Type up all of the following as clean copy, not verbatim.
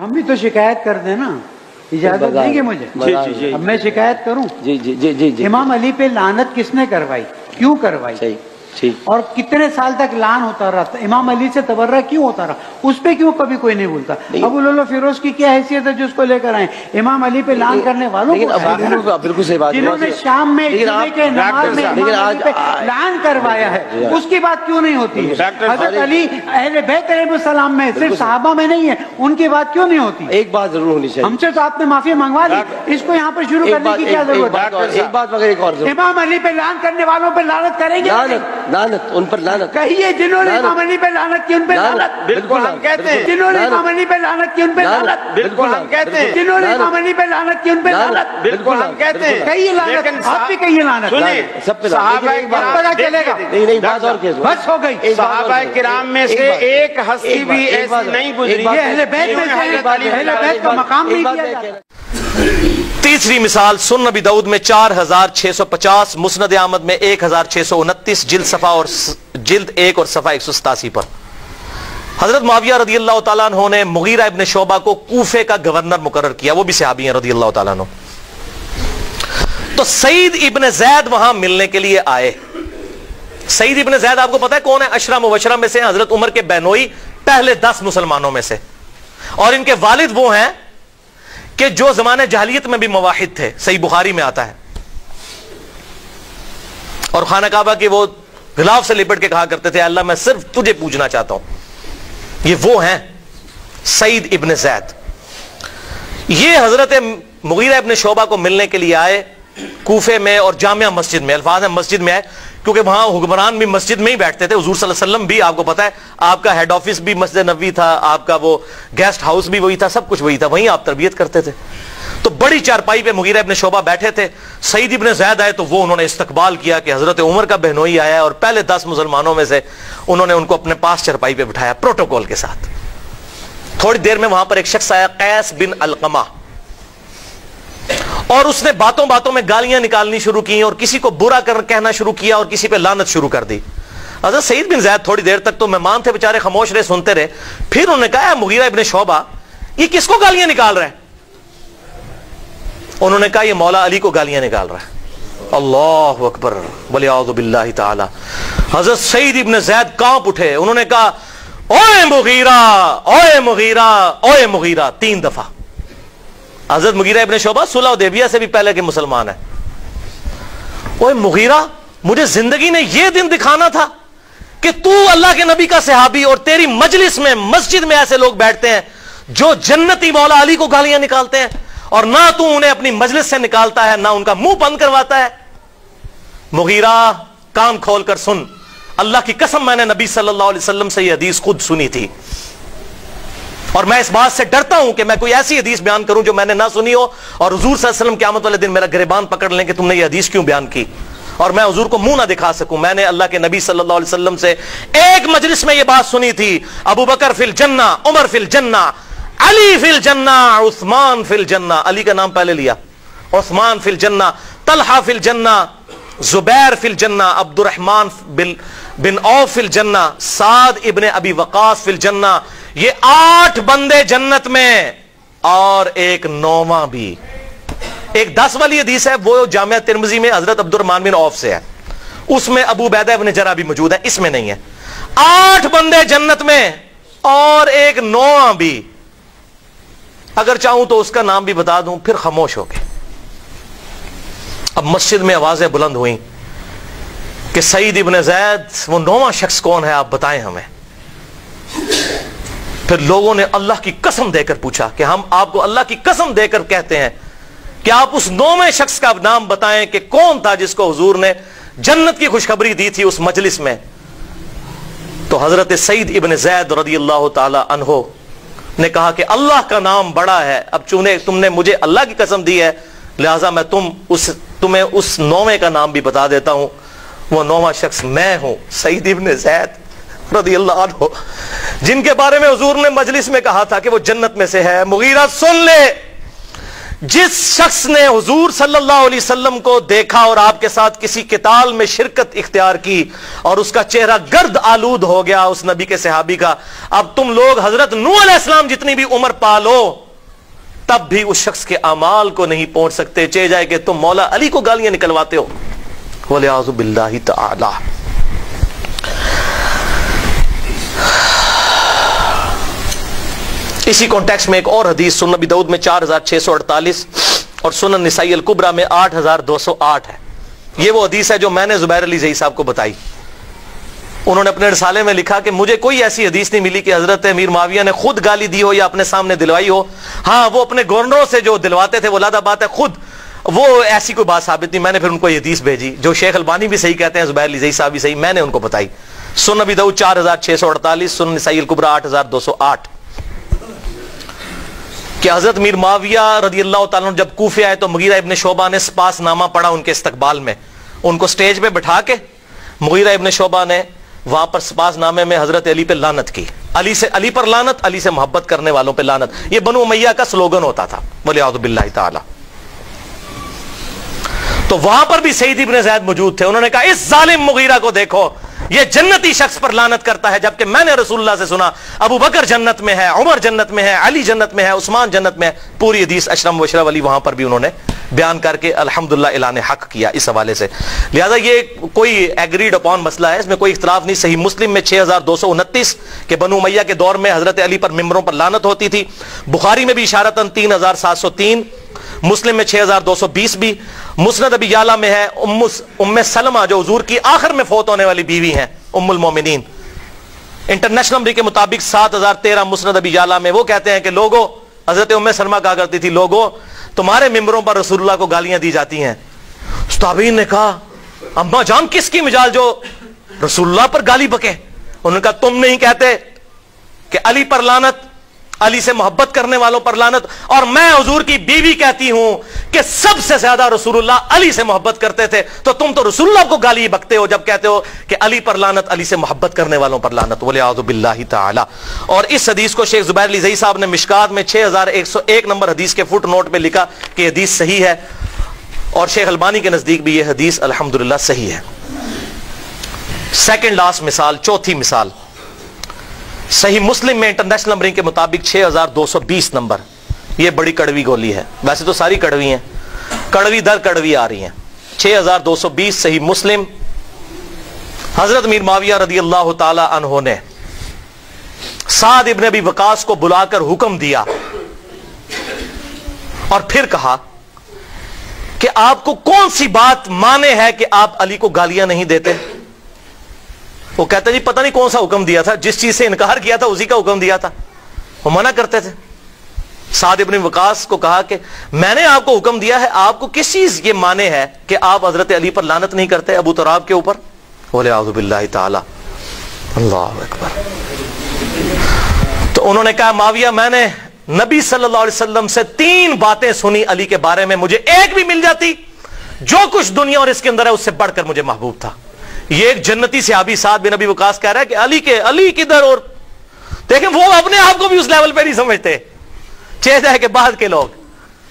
ہم بھی تو شکایت کر دیں نا، اجازت دیں گے مجھے؟ اب میں شکایت کروں؟ جی جی جی جی جی امام علی پہ لعنت کس نے کروائی، کیوں کروائی، صحیح ٹھیک، اور کتنے سال تک لعن ہوتا رہا، امام علی سے تبرہ کیوں ہوتا رہا، اس پہ کیوں کبھی کوئی نہیں بولتا؟ ابو لولو فیروز کی کیا حیثیت ہے جو اس کو لے کر آئے؟ امام علی پہ لعن کرنے والوں کو، بالکل صحیح بات، جنہوں نے شام میں جمعے کے نماز میں امام علی پہ لعن کروایا ہے، اس کی بات کیوں نہیں ہوتی ہے؟ حضرت علی اہل بیت علیہ السلام میں صرف صحابہ میں نہیں ہے، ان کی بات کیوں نہیں ہوتی؟ ایک بات ضرور ہونی چاہیے، ہم سے تو آپ نے معافی منگوا لی، اس کو یہاں پر شروع کرنے کی کیا ضرورت ہے؟ ایک بات مگر ایک اور ضرور، امام علی پہ لعن کرنے والوں پہ لعنت کریں گے؟ لعنت ان پر لعنت، کہیے جنہوں نے امام علی پہ لعنت کی ان پہ لعنت، بالکل ہم کہتے ہیں، جنہوں نے امام علی پہ لعنت کی ان پہ لعنت، بالکل ہم کہتے ہیں، جنہوں نے امام علی پہ لعنت کی ان پہ لعنت، بالکل ہم کہتے ہیں، کہیے لعنت، آپ بھی کہیے لعنت، سب پہ صحابہ کرام پتہ چلے گا، نہیں بات اور کیا، بس ہو گئی، صحابہ کرام میں سے ایک ہستی بھی ایسی نہیں گزری، یہ اہل بیت میں سے اہل بیت کا مقام نہیں کیا جاتا۔ تیسری مثال سنن نبی داؤد میں 4650، مسند احمد میں 1629، جلد 1 اور صفحہ 187 پر حضرت معاویہ رضی اللہ تعالیٰ عنہ نے مغیرہ ابن شعبہ کو کوفے کا گورنر مقرر کیا، وہ بھی صحابی ہیں رضی اللہ تعالیٰ عنہ۔ تو سعید ابن زید وہاں ملنے کے لیے آئے۔ سعید ابن زید آپ کو پتا ہے کون ہے؟ عشرہ مبشرہ میں سے حضرت عمر کے بہنوئی، پہلے 10 مسلمانوں میں سے، اور ان کے والد وہ ہیں کہ جو زمانے جاہلیت میں بھی موحد تھے، صحیح بخاری میں آتا ہے، اور خانہ کعبہ کے وہ غلاف سے لپٹ کے کہا کرتے تھے اللہ میں صرف تجھے پوجنا چاہتا ہوں۔ یہ وہ ہیں سعید ابن زید۔ یہ حضرت مغیرہ ابن شعبہ کو ملنے کے لیے آئے کوفے میں، اور جامعہ مسجد میں، الفاظ ہیں مسجد میں آئے کیونکہ وہاں حکمران بھی مسجد میں ہی بیٹھتے تھے، حضور صلی اللہ علیہ وسلم بھی، آپ کو پتا ہے آپ کا ہیڈ آفس بھی مسجد نبوی تھا، آپ کا وہ گیسٹ ہاؤس بھی وہی تھا، سب کچھ وہی تھا، وہیں آپ تربیت کرتے تھے۔ تو بڑی چارپائی پہ مغیرہ ابن شعبہ بیٹھے تھے، سعید ابن زید آئے تو وہ انہوں نے استقبال کیا کہ حضرت عمر کا بہنوئی آیا ہے، اور پہلے 10 مسلمانوں میں سے انہوں نے ان کو اپنے پاس چارپائی پہ بٹھایا پروٹوکول کے ساتھ۔ تھوڑی دیر میں وہاں پر ایک شخص آیا، قیس بن علقمہ، اور اس نے باتوں باتوں میں گالیاں نکالنی شروع کی اور کسی کو برا کہنا شروع کیا اور کسی پہ لعنت شروع کر دی۔ حضرت سعید بن زید تھوڑی دیر تک تو مہمان تھے بیچارے، خاموش رہے، سنتے رہے۔ پھر انہوں نے کہا مغیرہ ابن شعبہ یہ کس کو گالیاں نکال رہا ہے؟ انہوں نے کہا یہ مولا علی کو گالیاں نکال رہا ہے۔ اللہ اکبر والیعوذ باللہ تعالی۔ حضرت سعید ابن زید کانپ اٹھے، انہوں نے کہا اوے مغیرہ، اوے مغیرہ، اوے مغیرہ، 3 دفعہ۔ حضرت مغیرہ ابن شعبہ صلح حدیبیہ سے بھی پہلے کے مسلمان ہیں۔ اوے مغیرہ، مجھے زندگی نے یہ دن دکھانا تھا کہ تو اللہ کے نبی کا صحابی اور تیری مجلس میں مسجد میں ایسے لوگ بیٹھتے ہیں جو جنتی مولا علی کو گالیاں نکالتے ہیں، اور نہ تو انہیں اپنی مجلس سے نکالتا ہے نہ ان کا منہ بند کرواتا ہے۔ مغیرہ کان کھول کر سن، اللہ کی قسم میں نے نبی صلی اللہ علیہ وسلم سے یہ حدیث خود سنی تھی، اور میں اس بات سے ڈرتا ہوں کہ میں کوئی ایسی حدیث بیان کروں جو میں نے نہ سنی ہو، اور حضور صلی اللہ علیہ وسلم قیامت والے دن میرا گریبان پکڑ لیں کہ تم نے یہ حدیث کیوں بیان کی، اور میں حضور کو منہ نہ دکھا سکوں۔ میں نے اللہ کے نبی صلی اللہ علیہ وسلم سے ایک مجلس میں یہ بات سنی تھی، ابو بکر فی الجنہ، عمر فی الجنہ، علی فی الجنہ، عثمان فی الجنہ، علی کا نام پہلے لیا، عثمان فی الجنہ، طلحہ فی الجنہ، زبیر فی الجنہ، عبد الرحمن بن عوف فی الجنہ، سعد ابن ابی وقاص فی الجنہ۔ یہ 8 بندے جنت میں، اور ایک 9واں بھی۔ ایک 10 والی حدیث ہے وہ جامعہ ترمذی میں حضرت عبد الرحمن بن عوف سے ہے، اس میں ابو عبیدہ ابن جرح بھی موجود ہے، اس میں نہیں ہے۔ 8 بندے جنت میں اور ایک 9واں بھی۔ اگر چاہوں تو اس کا نام بھی بتا دوں، پھر خاموش ہو گئے۔ اب مسجد میں آوازیں بلند ہوئیں کہ سعید ابن زید وہ 9واں شخص کون ہے، آپ بتائیں ہمیں۔ پھر لوگوں نے اللہ کی قسم دے کر پوچھا کہ ہم آپ کو اللہ کی قسم دے کر کہتے ہیں کہ آپ اس 9ویں شخص کا نام بتائیں کہ کون تھا جس کو حضور نے جنت کی خوشخبری دی تھی اس مجلس میں۔ تو حضرت سعید ابن زید رضی اللہ تعالی عنہ نے کہا کہ اللہ کا نام بڑا ہے، اب چونکہ تم نے مجھے اللہ کی قسم دی ہے لہٰذا میں تمہیں اس 9ویں کا نام بھی بتا دیتا ہوں۔ وہ 9واں شخص میں ہوں، سعید ابن زید رضی اللہ عنہ، جن کے بارے میں حضور نے مجلس میں کہا تھا کہ وہ جنت میں سے ہے۔ مغیرہ سن لے جس شخص نے حضور صلی اللہ علیہ وسلم کو دیکھا اور آپ کے ساتھ کسی قتال میں شرکت اختیار کی اور اس کا چہرہ گرد آلود ہو گیا اس نبی کے صحابی کا، اب تم لوگ حضرت نوح علیہ السلام جتنی بھی عمر پالو تب بھی اس شخص کے اعمال کو نہیں پہنچ سکتے، چہ جائے کہ تم مولا علی کو گالیاں نکلواتے ہو، وَلِعَاذُ بِاللَّهِ تَعَالَى۔ اسی کانٹیکسٹ میں ایک اور حدیث سنن نبی داؤد میں 4648 اور سنن نسائی الکبریٰ میں 8208 ہے۔ یہ وہ حدیث ہے جو میں نے زبیر علی زئی صاحب کو بتائی۔ انہوں نے اپنے رسالے میں لکھا کہ مجھے کوئی ایسی حدیث نہیں ملی کہ حضرت امیر معاویہ نے خود گالی دی ہو یا اپنے سامنے دلوائی ہو۔ ہاں وہ اپنے گورنروں سے جو دلواتے تھے وہ علیحدہ بات ہے، خود وہ ایسی کوئی بات ثابت نہیں۔ میں نے پھر ان کو یہ حدیث بھیجی جو شیخ البانی بھی صحیح کہتے ہیں، زبیر علی زئی صاحب بھی صحیح، میں نے ان کو بتائی۔ سنن نبی داؤد 4648، سنن نسائی الکبریٰ 8208 کہ حضرت امیر معاویہ رضی اللہ تعالیٰ عنہ جب کوفے آئے تو مغیرہ ابن شعبہ نے سپاس نامہ پڑھا ان کے استقبال میں، ان کو سٹیج پہ بٹھا کے مغیرہ ابن شعبہ نے وہاں پر سپاس نامے میں حضرت علی پہ لعنت کی، علی پر لعنت، علی سے محبت کرنے والوں پہ لعنت، یہ بنو امیہ کا سلوگن ہوتا تھا، وَلِعَاذُ بِاللَّهِ تعالی۔ تو وہاں پر بھی سعید ابن زید موجود تھے، انہوں نے کہا اس ظالم مغیرہ کو دیکھو، یہ جنتی شخص پر لعنت کرتا ہے، جبکہ میں نے رسول اللہ سے سنا ابو بکر جنت میں ہے، عمر جنت میں ہے، علی جنت میں ہے، عثمان جنت میں ہے۔ پوری حدیث اشرم و اشرف علی وہاں پر بھی انہوں نے بیان کر کے الحمدللہ اعلان حق کیا اس حوالے سے۔ لہذا یہ کوئی ایگریڈ اپون مسئلہ ہے، اس میں کوئی اختلاف نہیں۔ صحیح مسلم میں 6229 کہ بنو امیہ کے دور میں حضرت علی پر ممبروں پر لعنت ہوتی تھی۔ بخاری میں بھی اشارتاً 3703، مسلم میں 6220 بھی، مسند ابی یعلا میں ہے ام سلمہ جو حضور کی آخر میں فوت ہونے والی بیوی ہیں، ام المومنین، انٹرنیشنل نمبر کے مطابق 7013 مسند ابی یعلا میں، وہ کہتے ہیں کہ لوگوں، حضرت ام سلمہ کہا کرتی تھی لوگوں تمہارے ممبروں پر رسول اللہ کو گالیاں دی جاتی ہیں۔ تابعین نے کہا اماں جان کس کی مجال جو رسول اللہ پر گالی بکے؟ انہوں نے کہا تم نہیں کہتے کہ علی پر لعنت، علی سے محبت کرنے والوں پر لعنت، اور میں حضور کی بیوی کہتی ہوں کہ سب سے زیادہ رسول اللہ علی سے محبت کرتے تھے، تو تم تو رسول اللہ کو گالی بکتے ہو جب کہتے ہو کہ علی پر لعنت، علی سے محبت کرنے والوں پر لعنت، وَلِعَاذُ بِاللَّهِ تعالی۔ اور اس حدیث کو شیخ زبیر علی زئی صاحب نے مشکات میں 6101 نمبر حدیث کے فٹ نوٹ میں لکھا کہ حدیث صحیح ہے، اور شیخ البانی کے نزدیک بھی یہ حدیث الحمدللہ صحیح ہے۔ سیکنڈ لاسٹ مثال، چوتھی مثال، صحیح مسلم میں انٹرنیشنل نمبرنگ کے مطابق 6220 نمبر، یہ بڑی کڑوی گولی ہے، ویسے تو ساری کڑوی ہیں، کڑوی در کڑوی آ رہی ہیں۔ 6220 صحیح مسلم، حضرت امیر معاویہ رضی اللہ تعالی عنہ نے سعد ابن ابی وقاص کو بلا کر حکم دیا اور پھر کہا کہ آپ کو کون سی بات مانے ہے کہ آپ علی کو گالیاں نہیں دیتے؟ وہ کہتا جی پتہ نہیں کون سا حکم دیا تھا، جس چیز سے انکار کیا تھا اسی کا حکم دیا تھا، وہ منع کرتے تھے۔ سعد ابن وقاص کو کہا کہ میں نے آپ کو حکم دیا ہے، آپ کو کس چیز یہ مانے ہے کہ آپ حضرت علی پر لعنت نہیں کرتے ابو تراب کے اوپر؟ وَلِعَاذُ بِاللَّهِ تعالی، اللہ اکبر۔ تو انہوں نے کہا معاویہ میں نے نبی صلی اللہ علیہ وسلم سے 3 باتیں سنی علی کے بارے میں، مجھے ایک بھی مل جاتی جو کچھ دنیا اور اس کے اندر ہے اس سے بڑھ کر مجھے محبوب تھا۔ یہ ایک جنتی صحابی سعد بن ابی وقاص کہہ رہا ہے کہ علی کدھر، اور دیکھیں وہ اپنے آپ کو بھی اس لیول پہ نہیں سمجھتے، چہرہ ہے کہ بعد کے لوگ۔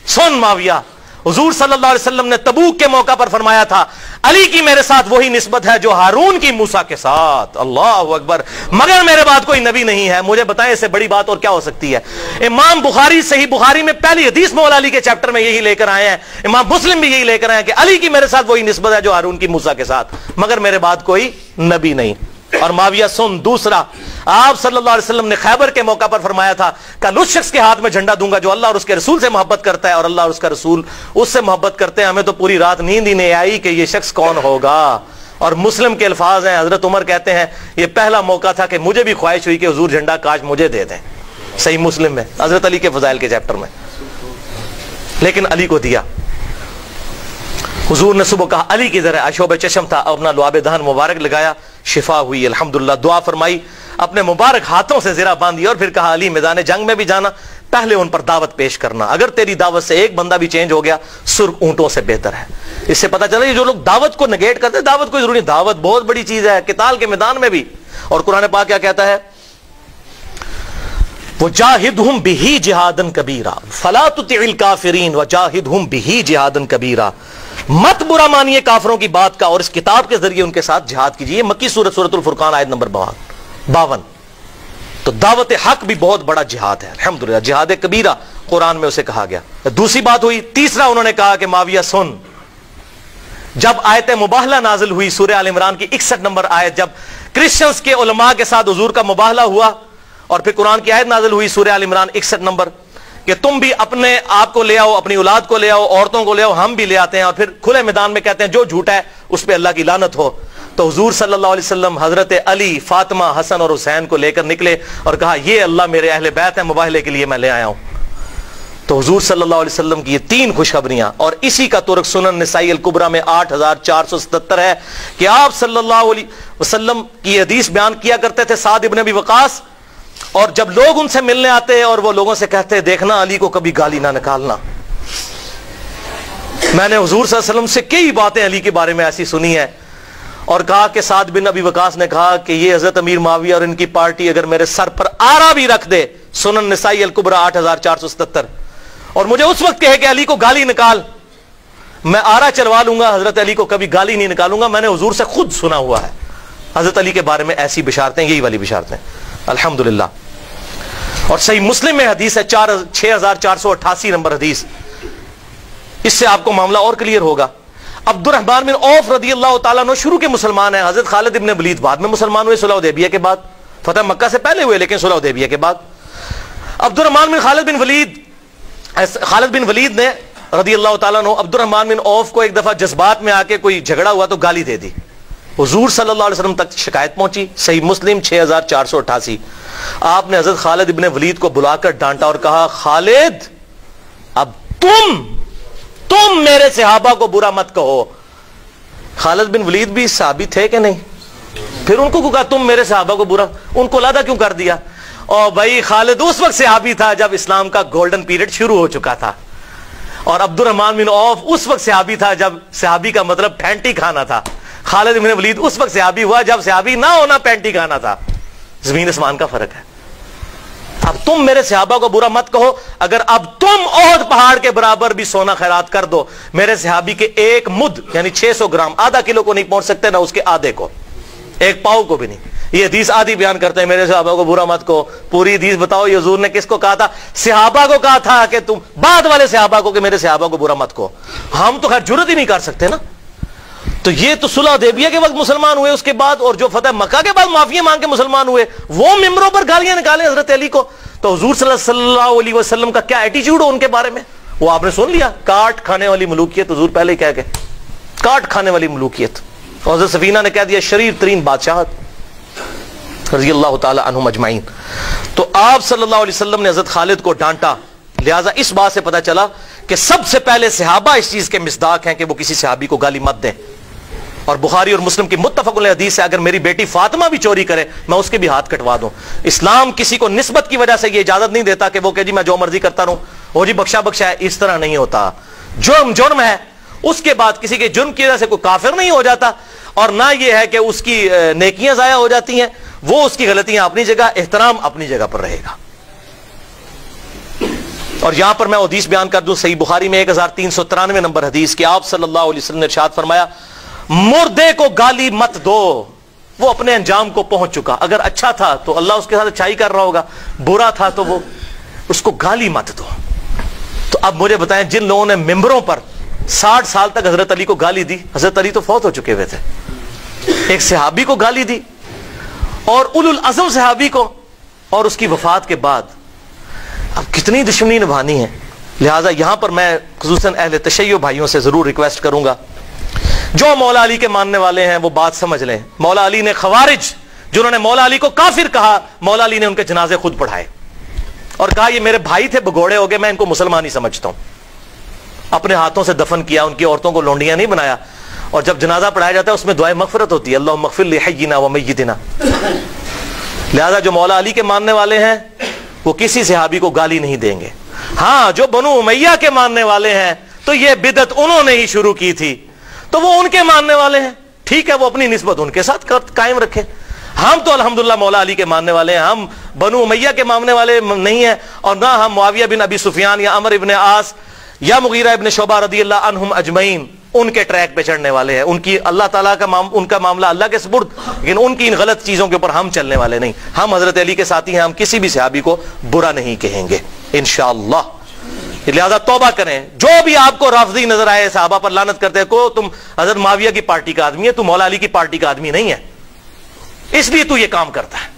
سن معاویہ، حضور صلی اللہ علیہ وسلم نے تبوک کے موقع پر فرمایا تھا علی کی میرے ساتھ وہی نسبت ہے جو ہارون کی موسیٰ کے ساتھ، اللہ اکبر، مگر میرے بعد کوئی نبی نہیں ہے۔ مجھے بتائیں اس سے بڑی بات اور کیا ہو سکتی ہے؟ امام بخاری صحیح بخاری میں پہلی حدیث مولا علی کے چیپٹر میں یہی لے کر آئے ہیں، امام مسلم بھی یہی لے کر آئے ہیں کہ علی کی میرے ساتھ وہی نسبت ہے جو ہارون کی موسیٰ کے ساتھ، مگر میرے بعد کوئی نبی نہیں۔ اور معاویہ سن دوسرا، آپ صلی اللہ علیہ وسلم نے خیبر کے موقع پر فرمایا تھا کل اس شخص کے ہاتھ میں جھنڈا دوں گا جو اللہ اور اس کے رسول سے محبت کرتا ہے، اور اللہ اور اس کا رسول اس سے محبت کرتے ہیں۔ ہمیں تو پوری رات نیند ہی نہیں آئی کہ یہ شخص کون ہوگا۔ اور مسلم کے الفاظ ہیں، حضرت عمر کہتے ہیں یہ پہلا موقع تھا کہ مجھے بھی خواہش ہوئی کہ حضور جھنڈا کاش مجھے دے دیں، صحیح مسلم میں حضرت علی کے فضائل کے چیپٹر میں، لیکن علی کو دیا۔ حضور نے صبح کہا علی کدھر ہے؟ اشوب چشم تھا، اپنا لعاب دہن مبارک لگایا، شفا ہوئی الحمدللہ، دعا فرمائی، اپنے مبارک ہاتھوں سے زرہ باندھی، اور پھر کہا علی میدان جنگ میں بھی جانا پہلے ان پر دعوت پیش کرنا، اگر تیری دعوت سے ایک بندہ بھی چینج ہو گیا سرخ اونٹوں سے بہتر ہے۔ اس سے پتہ چلا یہ جو لوگ دعوت کو نگیٹ کرتے ہیں، دعوت کوئی ضروری نہیں، دعوت بہت بڑی چیز ہے قتال کے میدان میں بھی۔ اور قرآن پاک کیا کہتا ہے؟ وجاہدہم بہی جہادن کبیرا فلا تطع الکافرین وجاہدہم بہی جہادن کبیرا، مت برا مانیے کافروں کی بات کا اور اس کتاب کے ذریعے ان کے ساتھ جہاد کیجیے۔ یہ مکی سورۃ الفرقان آیت نمبر 52۔ تو دعوت حق بھی بہت بڑا جہاد ہے، الحمدللہ جہاد کبیرہ قرآن میں اسے کہا گیا۔ دوسری بات ہوئی، تیسرا انہوں نے کہا کہ معاویہ سن، جب آیت مباہلہ نازل ہوئی سورہ آل عمران کی 61 نمبر آیت، جب کرسچنز کے علماء کے ساتھ حضور کا مباہلہ ہوا اور پھر قرآن کی آیت نازل ہوئی سورہ آل عمران 61 نمبر کہ تم بھی اپنے آپ کو لے آؤ، اپنی اولاد کو لے آؤ، عورتوں کو لے آؤ، ہم بھی لے آتے ہیں، اور پھر کھلے میدان میں کہتے ہیں جو جھوٹا ہے اس پہ اللہ کی لعنت ہو۔ تو حضور صلی اللہ علیہ وسلم حضرت علی، فاطمہ، حسن اور حسین کو لے کر نکلے اور کہا یہ اللہ میرے اہل بیت ہیں، مباہلے کے لیے میں لے آیا ہوں۔ تو حضور صلی اللہ علیہ وسلم کی یہ 3 خوشخبریاں، اور اسی کا ترک سنن نسائی الکبریٰ میں 8477 ہے کہ آپ صلی اللہ علیہ وسلم کی حدیث بیان کیا کرتے تھے سعد ابن ابی وقاص، اور جب لوگ ان سے ملنے آتے اور وہ لوگوں سے کہتے دیکھنا علی کو کبھی گالی نہ نکالنا۔ میں نے حضور صلی اللہ علیہ وسلم سے کئی باتیں علی کے بارے میں ایسی سنی ہیں، اور کہا کہ سعد بن ابی وقاص نے کہا کہ یہ حضرت امیر معاویہ اور ان کی پارٹی اگر میرے سر پر آرا بھی رکھ دے، سنن نسائی الکبریٰ 8477، اور مجھے اس وقت کہے کہ علی کو گالی نکال، میں آرا چلوا لوں گا، حضرت علی کو کبھی گالی نہیں نکالوں گا۔ میں نے حضور سے خود سنا ہوا ہے حضرت علی کے بارے میں ایسی بشارتیں، یہی والی بشارتیں الحمدللہ۔ اور صحیح مسلم میں حدیث ہے 6488 نمبر حدیث، اس سے آپ کو معاملہ اور کلیئر ہوگا۔ عبد الرحمن بن عوف رضی اللہ تعالیٰ عنہ شروع کے مسلمان ہیں، حضرت خالد ابن ولید بعد میں مسلمان ہوئے، صلح حدیبیہ کے بعد، فتح مکہ سے پہلے ہوئے لیکن صلح حدیبیہ کے بعد۔ عبد الرحمن بن خالد بن ولید نے رضی اللہ تعالیٰ عنہ عبد الرحمن بن عوف کو ایک دفعہ جذبات میں آ کے کوئی جھگڑا ہوا تو گالی دے دی، حضور صلی اللہ علیہ وسلم تک شکایت پہنچی، صحیح مسلم 6488۔ آپ نے حضرت خالد ابن ولید کو بلا کر ڈانٹا اور کہا خالد اب تم میرے صحابہ کو برا مت کہو۔ خالد بن ولید بھی صحابی تھے کہ نہیں؟ پھر ان کو کہا تم میرے صحابہ کو برا، ان کو علیحدہ کیوں کر دیا؟ اور بھائی خالد اس وقت صحابی تھا جب اسلام کا گولڈن پیریڈ شروع ہو چکا تھا، اور عبد الرحمن بن عوف اس وقت صحابی تھا جب صحابی کا مطلب پینٹی کھانا تھا۔ خالد بن ولید اس وقت صحابی ہوا جب صحابی نہ ہونا پینٹی کھانا تھا۔ زمین اسمان کا فرق ہے۔ اب تم میرے صحابہ کو برا مت کہو، اگر اب تم احد پہاڑ کے برابر بھی سونا خیرات کر دو، میرے صحابی کے ایک مد یعنی 600 گرام، آدھا کلو کو نہیں پہنچ سکتے، نہ اس کے آدھے کو، ایک پاؤ کو بھی نہیں۔ یہ حدیث آدھی بیان کرتے ہیں میرے صحابہ کو برا مت کہو، پوری حدیث بتاؤ یہ حضور نے کس کو کہا تھا؟ صحابہ کو کہا تھا کہ تم بعد والے صحابہ کو کہ میرے صحابہ کو برا مت کہو۔ ہم تو خیر جرت ہی نہیں کر سکتے نا۔ تو یہ تو صلح حدیبیہ کے وقت مسلمان ہوئے، اس کے بعد اور جو فتح مکہ کے بعد معافی مانگ کے مسلمان ہوئے، وہ ممبروں پر گالیاں نکالیں حضرت علی کو۔ تو حضور صلی اللہ علیہ وسلم کا کیا ایٹیچیوڈ ہو ان کے بارے میں، وہ آپ نے سن لیا، کاٹ کھانے والی ملوکیت، حضور پہلے ہی کہہ گئے کاٹ کھانے والی ملوکیت۔ اور حضرت سفینہ نے کہہ دیا شریر ترین بادشاہت، رضی اللہ تعالی عنہم اجمعین۔ تو آپ صلی اللہ علیہ وسلم نے حضرت خالد کو ڈانٹا، لہذا اس بات سے پتہ چلا کہ سب سے پہلے صحابہ اس چیز کے مصداق ہیں کہ وہ کسی صحابی کو گالی مت دیں۔ اور بخاری اور مسلم کی متفق علیہ حدیث ہے اگر میری بیٹی فاطمہ بھی چوری کرے میں اس کے بھی ہاتھ کٹوا دوں۔ اسلام کسی کو نسبت کی وجہ سے یہ اجازت نہیں دیتا کہ وہ کہ جی میں جو مرضی کرتا رہوں، وہ جی بخشا بخشا ہے، اس طرح نہیں ہوتا۔ جرم ہے، اس کے بعد کسی کے جرم کی وجہ سے کوئی کافر نہیں ہو جاتا، اور نہ یہ ہے کہ اس کی نیکیاں ضائع ہو جاتی ہیں، وہ اس کی غلطیاں اپنی جگہ، احترام اپنی جگہ پر رہے گا۔ اور یہاں پر میں حدیث بیان کر دوں، صحیح بخاری میں 1393 نمبر حدیث کہ آپ صلی اللہ علیہ وسلم نے ارشاد فرمایا مردے کو گالی مت دو، وہ اپنے انجام کو پہنچ چکا، اگر اچھا تھا تو اللہ اس کے ساتھ اچھائی کر رہا ہوگا، برا تھا تو وہ اس کو گالی مت دو۔ تو اب مجھے بتائیں جن لوگوں نے ممبروں پر 60 سال تک حضرت علی کو گالی دی، حضرت علی تو فوت ہو چکے ہوئے تھے، ایک صحابی کو گالی دی اور اولو العزم صحابی کو، اور اس کی وفات کے بعد اب کتنی دشمنی نبھانی ہے۔ لہٰذا یہاں پر میں خصوصاً اہل تشیع بھائیوں سے ضرور ریکویسٹ کروں گا، جو مولا علی کے ماننے والے ہیں وہ بات سمجھ لیں۔ مولا علی نے خوارج جنہوں نے مولا علی کو کافر کہا، مولا علی نے ان کے جنازے خود پڑھائے اور کہا یہ میرے بھائی تھے، بگوڑے ہو گئے، میں ان کو مسلمان ہی سمجھتا ہوں۔ اپنے ہاتھوں سے دفن کیا، ان کی عورتوں کو لونڈیاں نہیں بنایا، اور جب جنازہ پڑھایا جاتا ہے اس میں دعائے مغفرت ہوتی ہے، اللہم اغفر لحینا و میتنا۔ لہذا جو مولا علی کے ماننے والے ہیں وہ کسی صحابی کو گالی نہیں دیں گے۔ ہاں جو بنو امیہ کے ماننے والے ہیں تو یہ بدعت انہوں نے ہی شروع کی تھی، تو وہ ان کے ماننے والے ہیں، ٹھیک ہے، وہ اپنی نسبت ان کے ساتھ قائم رکھیں۔ ہم تو الحمدللہ مولا علی کے ماننے والے ہیں، ہم بنو امیہ کے ماننے والے نہیں ہیں، اور نہ ہم معاویہ بن ابی سفیان یا عمر ابن عاص یا مغیرہ ابن شعبہ رضی اللہ عنہم اجمعین ان کے ٹریک پہ چڑھنے والے ہیں. ان کی اللہ تعالیٰ کا ان کا معاملہ اللہ کے سپرد، لیکن ان کی ان غلط چیزوں کے اوپر ہم چلنے والے نہیں. ہم حضرت علی کے ساتھی ہیں، ہم کسی بھی صحابی کو برا نہیں کہیں گے انشاءاللہ. لہذا توبہ کریں. جو بھی آپ کو رافضی نظر آئے، صحابہ پر لعنت کرتے ہیں، کو تم حضرت معاویہ کی پارٹی کا آدمی ہے، تو مولا علی کی پارٹی کا آدمی نہیں ہے، اس لیے تو یہ کام کرتا ہے.